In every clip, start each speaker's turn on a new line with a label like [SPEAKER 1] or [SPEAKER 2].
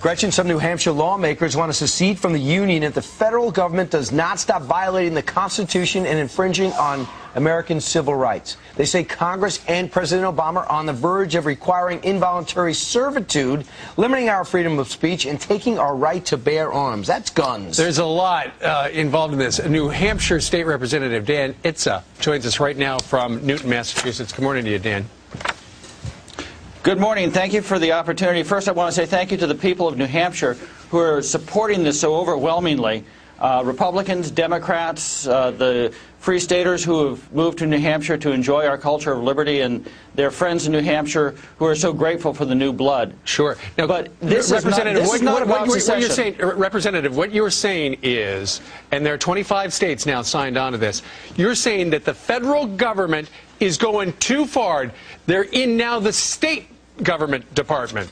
[SPEAKER 1] Gretchen, some New Hampshire lawmakers want to secede from the union if the federal government does not stop violating the Constitution and infringing on American civil rights. They say Congress and President Obama are on the verge of requiring involuntary servitude, limiting our freedom of speech and taking our right to bear arms. That's guns.
[SPEAKER 2] There's a lot involved in this. New Hampshire State Representative Dan Itza joins us right now from Newton, Massachusetts. Good morning to you, Dan.
[SPEAKER 3] Good morning. Thank you for the opportunity. First, I want to say thank you to the people of New Hampshire who are supporting this so overwhelmingly. Republicans, Democrats, the Free Staters who have moved to New Hampshire to enjoy our culture of liberty, and their friends in New Hampshire who are so grateful for the new blood.
[SPEAKER 2] Sure. Now,
[SPEAKER 3] but this is not about secession.
[SPEAKER 2] Representative, what you're saying is, and there are 25 states now signed on to this, you're saying that the federal government is going too far. They're in now the state government department.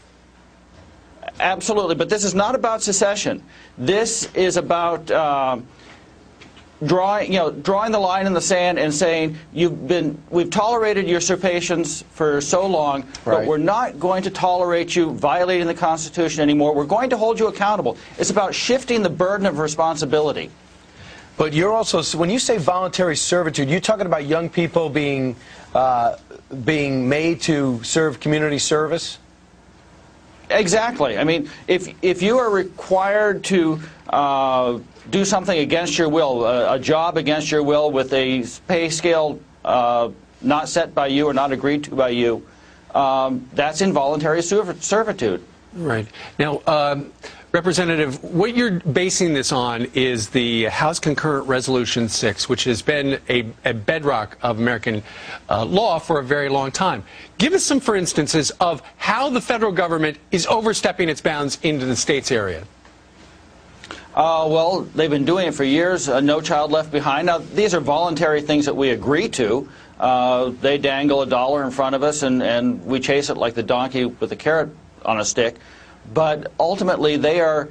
[SPEAKER 3] Absolutely, but this is not about secession. This is about drawing the line in the sand and saying we've tolerated usurpations for so long, but we're not going to tolerate you violating the Constitution anymore. We're going to hold you accountable. It's about shifting the burden of responsibility.
[SPEAKER 1] But you're also, when you say voluntary servitude, you're talking about young people being made to serve community service?
[SPEAKER 3] Exactly. I mean, if you are required to do something against your will, a job against your will with a pay scale not set by you or not agreed to by you, that's involuntary servitude.
[SPEAKER 2] Right. Now, Representative, what you're basing this on is the House Concurrent Resolution 6, which has been a bedrock of American law for a very long time. Give us some, for instances, of how the federal government is overstepping its bounds into the states area.
[SPEAKER 3] Well, they've been doing it for years. No Child Left Behind. Now, these are voluntary things that we agree to. They dangle a dollar in front of us, and we chase it like the donkey with a carrot on a stick. But ultimately, they are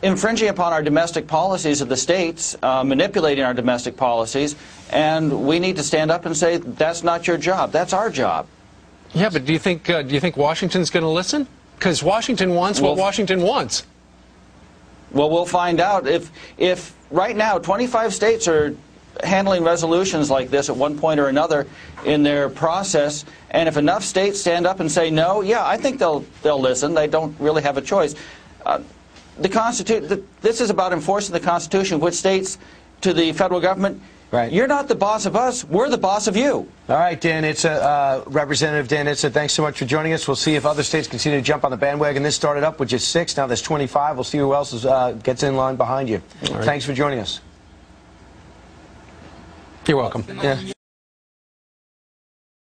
[SPEAKER 3] infringing upon our domestic policies of the states, manipulating our domestic policies, and we need to stand up and say, that's not your job, that's our job.
[SPEAKER 2] Yeah, but do you think Washington's going to listen? Because Washington wants what Washington wants.
[SPEAKER 3] Well, we'll find out. If right now 25 states are handling resolutions like this at one point or another in their process, and if enough states stand up and say no, yeah, I think they'll listen. They don't really have a choice. This is about enforcing the Constitution, which states to the federal government, you're not the boss of us, we're the boss of you.
[SPEAKER 1] All right, Dan Itza, Representative Dan Itza, thanks so much for joining us. We'll see if other states continue to jump on the bandwagon. This started up with just 6, now there's 25. We'll see who else gets in line behind you. Thanks for joining us.
[SPEAKER 2] You're welcome.
[SPEAKER 1] Yeah.